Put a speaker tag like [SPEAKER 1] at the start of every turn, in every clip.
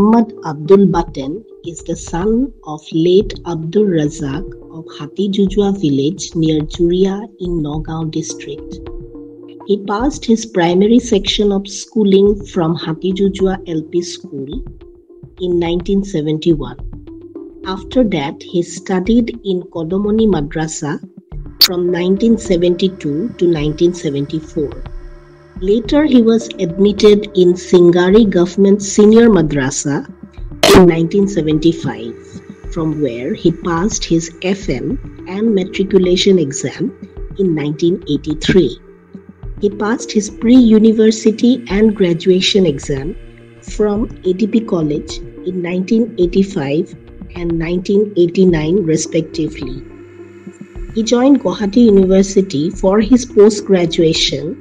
[SPEAKER 1] Muhammad Abdul Batten is the son of late Abdul Razak of Hatijujua village near Juria in Nagaon district. He passed his primary section of schooling from Hatijujua LP School in 1971. After that, he studied in Kodomoni Madrasa from 1972 to 1974. Later, he was admitted in Singari Government Senior Madrasa in 1975, from where he passed his FM and matriculation exam in 1983. He passed his pre-university and graduation exam from ADP College in 1985 and 1989 respectively. He joined Guwahati University for his post-graduation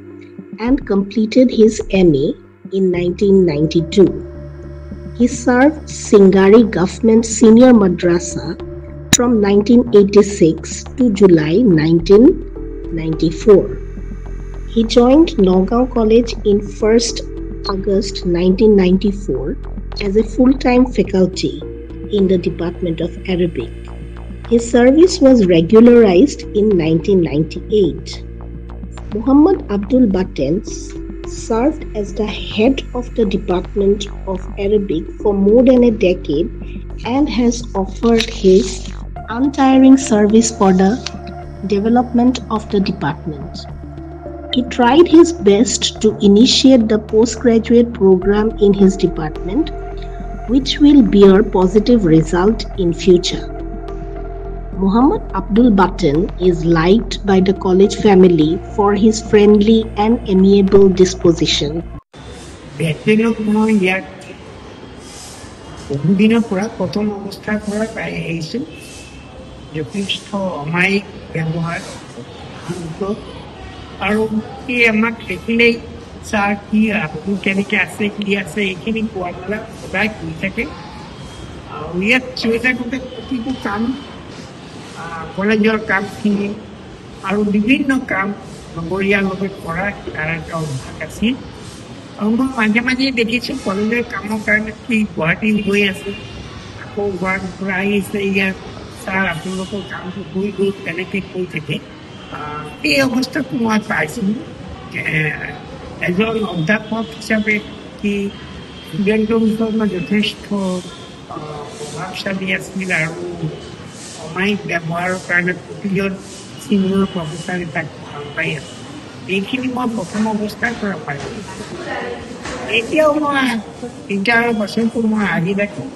[SPEAKER 1] and completed his MA in 1992. He served Singari Government Senior Madrasa from 1986 to July 1994. He joined Nagaon College in 1st August 1994 as a full-time faculty in the Department of Arabic. His service was regularized in 1998. Muhammad Abdul Batten served as the head of the Department of Arabic for more than a decade and has offered his untiring service for the development of the department. He tried his best to initiate the postgraduate program in his department, which will bear positive result in future. Muhammad Abdul Batten is liked by the college family for his friendly and amiable disposition.
[SPEAKER 2] কলেজৰ কামখিনি আৰু বিভিন্ন কাম নগৰীয়াভাৱে কৰা তাৰ এটা অভ্যাস আছিল আৰু মই মাজে মাজে দেখিছোঁ কলেজৰ কামৰ কাৰণে কি গুৱাহাটী গৈ আছে আকৌ গুৱাহাটীৰ পৰা আহিছে ইয়াত ছাৰ আপোনালোকৰ কামটো হৈ গ'ল তেনেকৈ কৈ থাকে এই অৱস্থাটো মই পাইছিলোঁ এজন অধ্যাপক হিচাপে কি ষ্টুডেণ্টৰ ভিতৰত মই যথেষ্ট প্ৰভাৱশালী আছিল আৰু অমায়িক ব্যৱহাৰৰ কাৰণে প্ৰতিজন চিনিয়ৰ প্ৰফেচাৰে তাক ভাল পাই আছে এইখিনি মই প্ৰথম অৱস্থাৰ পৰা পাইছোঁ এতিয়াও মই 3 বছৰটো মই আহি থাকোঁ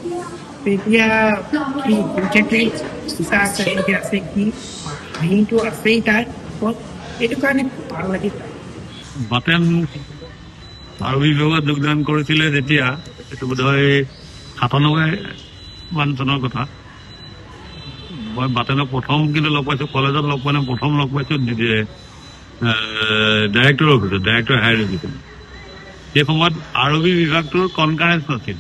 [SPEAKER 2] তেতিয়া কি চিচা আছে কি আহিটো আছেই তাৰ এইটো কাৰণে ভাল লাগি
[SPEAKER 3] বাটেন আৰু বিভাগত যোগদান কৰিছিলে যেতিয়া এইটো বোধহয় 97 চনৰ কথা মই বাটেনক প্ৰথম কিন্তু লগ পাইছোঁ কলেজত লগ পোৱা প্ৰথম লগ পাইছোঁ ডাইৰেক্টৰ অফিচত ডাইৰেক্টৰ হায়াৰ এডুকেশ্যন সেই সময়ত আৰবী বিভাগটোৰ কনকাৰেঞ্চ নাছিল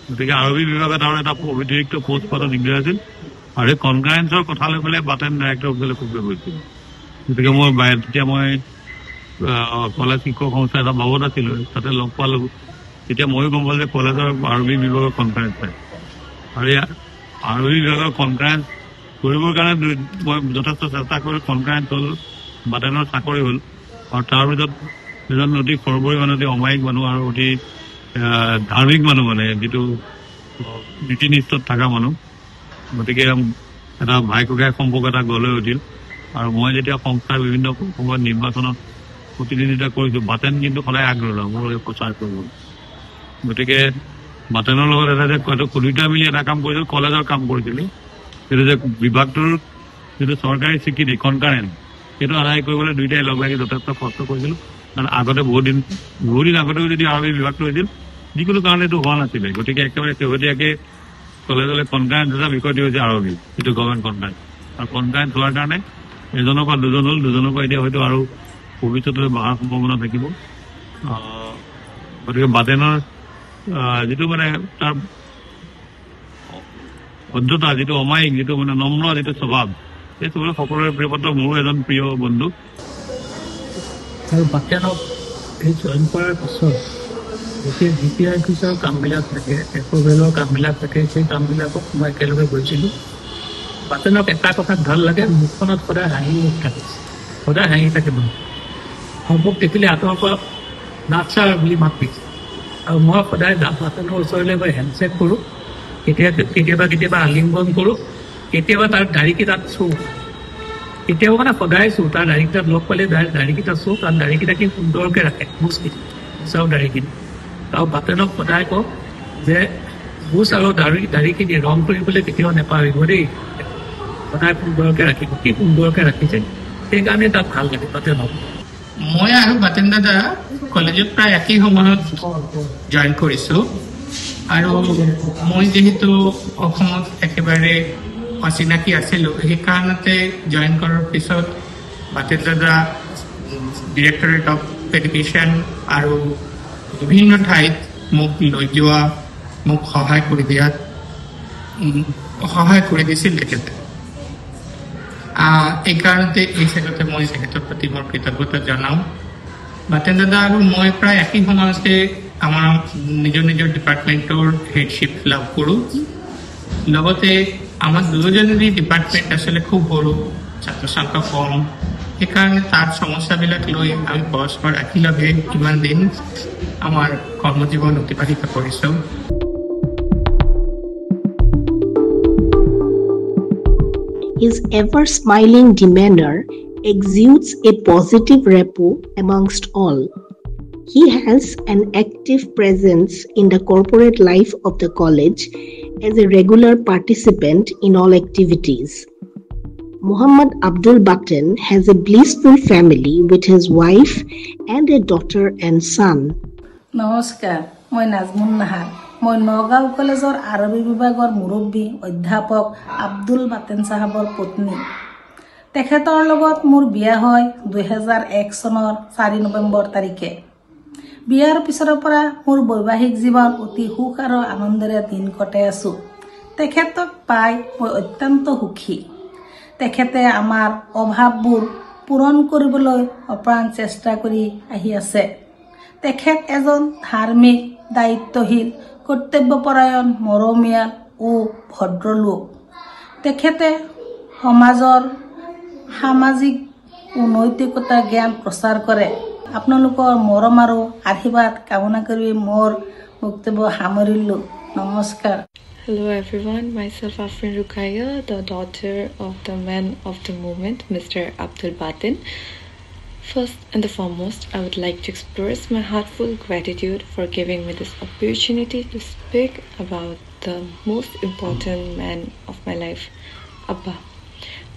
[SPEAKER 3] গতিকে আৰবী বিভাগত আৰু এটা অতিৰিক্ত পোষ্ট পোৱাটো দিগদাৰ আছিল আৰু সেই কনকাৰেঞ্চৰ কথা লৈ পেলাই বাটেন ডাইৰেক্টৰ অফিচলৈ খুব গৈছিল গতিকে মই তেতিয়া মই কলেজ শিক্ষক সংস্থা এটা ভাবত আছিলোঁ তাতে লগ পালোঁ তেতিয়া ময়ো গম পালোঁ যে কলেজৰ আৰবী বিভাগৰ কনফাৰেঞ্চ পায় আৰু আৰবী বিভাগৰ কনফাৰেঞ্চ কৰিবৰ কাৰণে মই যথেষ্ট চেষ্টা কৰি কনফাৰেঞ্চ হ'ল বাটেনৰ চাকৰি হ'ল আৰু তাৰ ভিতৰত এজন অতি সৰ্বৰী মানুহ অতি অমায়িক মানুহ আৰু অতি ধাৰ্মিক মানুহ মানে যিটো নীতি নিষ্ঠত থকা মানুহ গতিকে এটা ভাই ককাই সম্পৰ্ক এটা গঢ় উঠিল আৰু মই যেতিয়া সংস্থাৰ বিভিন্ন সময়ত নিৰ্বাচনত প্ৰতিনিধিত্ব কৰিছোঁ বাটেন কিন্তু সদায় আগ্ৰহ মোৰ প্ৰচাৰ কৰিব গতিকে বাটেনৰ লগত এটা যে দুয়োটা মিলি এটা কাম কৰিছিলোঁ কলেজৰ কাম কৰিছিলোঁ সেইটো যে বিভাগটোৰ যিটো চৰকাৰী স্বীকৃতি কনকাৰেঞ্চ সেইটো আদায় কৰিবলৈ দুয়োটাই লগ লাগি যথেষ্ট কষ্ট কৰিছিলোঁ কাৰণ আগতে বহুত দিন আগতেও যদি আৰবী বিভাগটো হৈছিল যিকোনো কাৰণে এইটো হোৱা নাছিলে গতিকে একেবাৰে শেহতীয়াকৈ কলেজলৈ কনকাৰেঞ্চ এটা বিষয় দি হৈছে আৰবী যিটো গভৰ্ণমেণ্ট কনকাৰেঞ্চ আৰু কনকাৰেঞ্চ হোৱাৰ কাৰণে এজনৰ পৰা দুজন হ'ল দুজনৰ পৰা এতিয়া হয়তো আৰু ভৱিষ্যতলৈ বহাৰ সম্ভাৱনা থাকিব গতিকে বাটেনৰ যিটো মানে তাৰ ভদ্ৰতা যিটো অমায়িক যিটো মানে নম্ৰ যিটো স্বভাৱ এই চবৰে সকলোৰে প্ৰিয়পাত্ৰ মোৰো এজন প্ৰিয় বন্ধু
[SPEAKER 2] আৰু বাটেনক এই জইন কৰাৰ পিছত যেতিয়া GPRPৰ কামবিলাক থাকে, এপ্ৰুভেলৰ কামবিলাক থাকে, সেই কামবিলাকক মই একেলগে গৈছিলোঁ। বাতেনক এটা কথাত ভাল লাগে, মুখখনত সদায় হাঁহি মুখ থাকে, সদায় হাঁহি থাকে মানে। সম্ভৱ দেখিলে আঁতৰৰ পৰা নাচা বুলি মাত দিছে। আৰু মই সদায় বাতেনৰ ওচৰলৈ গৈ হেণ্ডশ্বেক কৰোঁ, কেতিয়াবা আলিংগন কৰোঁ, কেতিয়াবা তাৰ দাঢ়িকেইটাত চুওঁ, কেতিয়াবা মানে সদায় চুওঁ। তাৰ দাঢ়িকেইটাত লগ পালে দাঢ়িকেইটা চুওঁ, তাৰ দাঢ়িকেইটা কি সুন্দৰকৈ ৰাখে, মুচকি চাওঁ দাঢ়িখিনি। আৰু বাতেনক সদায় কওঁ যে মুচ আৰু দাঢ়িখিনি ৰং কৰিবলৈ কেতিয়াও নাপাহৰিব দেই, সদায় সুন্দৰকৈ ৰাখিব। কি সুন্দৰকৈ ৰাখিছে, সেইকাৰণে তাক ভাল লাগে বাতেনক।
[SPEAKER 4] মই আৰু বাতেন দাদা কলেজত প্ৰায় একেই সময়ত জইন কৰিছোঁ। আৰু মই যিহেতু অসমত একেবাৰে অচিনাকি আছিলোঁ, সেইকাৰণতে জইন কৰাৰ পিছত বাতেন দাদা ডিৰেক্টৰেট অফ এডুকেশ্যন আৰু বিভিন্ন ঠাইত মোক লৈ যোৱা, মোক সহায় কৰি দিছিল তেখেতে। এই কাৰণতে এই ক্ষেত্ৰতে মই তেখেতৰ প্ৰতি মোৰ কৃতজ্ঞতা জনাওঁ। বাতেন দাদা আৰু মই প্ৰায় একেই সময়তে আমাৰ নিজৰ ডিপাৰ্টমেণ্টৰ হেডশ্বিপ লাভ কৰোঁ। লগতে আমাৰ দুয়োজনেৰে ডিপাৰ্টমেণ্ট আচলতে খুব সৰু, ছাত্ৰ সংখ্যা কম, সেইকাৰণে তাৰ সমস্যাবিলাক লৈ আমি পৰস্পৰ একেলগে ইমান দিন আমাৰ কৰ্মজীৱন অতিবাহিত কৰিছোঁ।
[SPEAKER 1] His ever-smiling demeanor exudes a positive rapport amongst all. He has an active presence in the corporate life of the college as a regular participant in all activities. Muhammad Abdul Batten has a blissful family with his wife and a daughter and son.
[SPEAKER 5] নমস্কাৰ, মই নাজমুন নাহাৰ। মই নগাঁও কলেজৰ আৰবী বিভাগৰ মুৰব্বী অধ্যাপক আব্দুল বাতেন চাহাবৰ পত্নী। তেখেতৰ লগত মোৰ বিয়া হয় 2001 চনৰ 4 নৱেম্বৰ তাৰিখে। বিয়াৰ পিছৰ পৰা মোৰ বৈবাহিক জীৱন অতি সুখ আৰু আনন্দেৰে দিন কটাই আছোঁ। তেখেতক পাই মই অত্যন্ত সুখী। তেখেতে আমাৰ অভাৱবোৰ পূৰণ কৰিবলৈ অপ্ৰাণ চেষ্টা কৰি আহি আছে। তেখেত এজন ধাৰ্মিক, দায়িত্বশীল, কৰ্তব্যপৰায়ণ, মৰমীয়াল ও ভদ্ৰলোক। তেখেতে সমাজৰ সামাজিক ও নৈতিকতাৰ জ্ঞান প্ৰচাৰ কৰে। আপোনালোকৰ মৰম আৰু আশীৰ্বাদ কামনা কৰি মোৰ বক্তব্য সামৰিলোঁ। নমস্কাৰ।
[SPEAKER 6] Hello everyone, myself Afrin Rukaya, the daughter of the man of the moment, Mr. Abdul Batten. First and the foremost, I would like to express my heartfelt gratitude for giving me this opportunity to speak about the most important man of my life, Abba.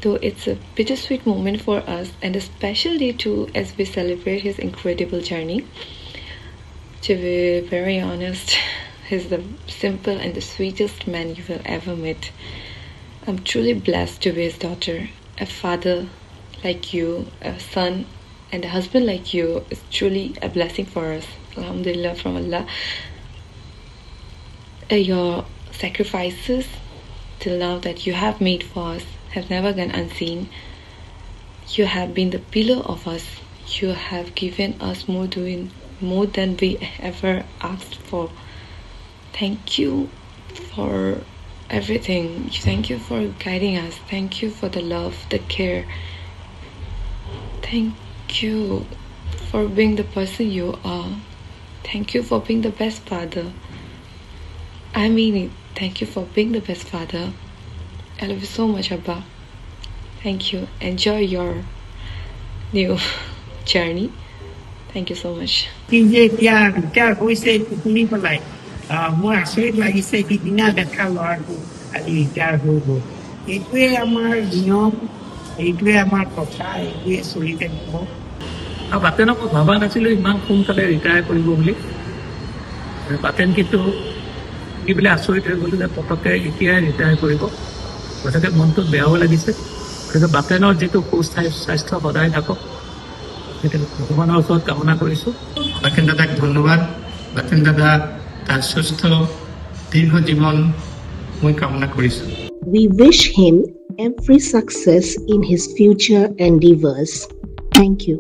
[SPEAKER 6] Though it's a bittersweet moment for us and a special day too as we celebrate his incredible journey. To be very honest, he's the simple and the sweetest man you will ever meet. I'm truly blessed to be his daughter. A father like you, a son and a husband like you is truly a blessing for us. Alhamdulillah from Allah. Your sacrifices till now that you have made for us have never gone unseen. You have been the pillar of us. You have given us more than we ever asked for. Thank you for everything. Thank you for guiding us. Thank you for the love, the care. Thank you for being the person you are. Thank you for being the best father. I mean it. Thank you for being the best father. I love you so much, Abba. Thank you. Enjoy your new journey. Thank you so much.
[SPEAKER 2] এতিয়া কৈছে শুনি পেলাই মোৰ আচৰিত লাগিছে, সিদিনা দেখা ল'ৰাটো আজি ৰিটায়াৰ হৈ গ'ল। এইটোৱে আমাৰ নিয়ম, এইটোৱে আমাৰ কথা, এইটোৱে চলি থাকিব। আৰু বাতেনক মই ভবা নাছিলোঁ ইমান সোনকালে ৰিটায়াৰ কৰিব বুলি। বাতেন কিন্তু কি বোলে আচৰিত হৈ গ'লো যে পটককৈ এতিয়াই ৰিটায়াৰ কৰিব। গতিকে মনটো বেয়াও লাগিছে। গতিকে বাতেনৰ যিটো সুস্বাস্থ্য সদায় থাকক, সেইটো ভগৱানৰ ওচৰত কামনা কৰিছোঁ।
[SPEAKER 4] বাতেন দাদাক ধন্যবাদ। বাতেন দাদা তাৰ সুস্থ দীৰ্ঘ জীৱন মই কামনা কৰিছোঁ।
[SPEAKER 1] We wish him every success in his future endeavors. Thank you.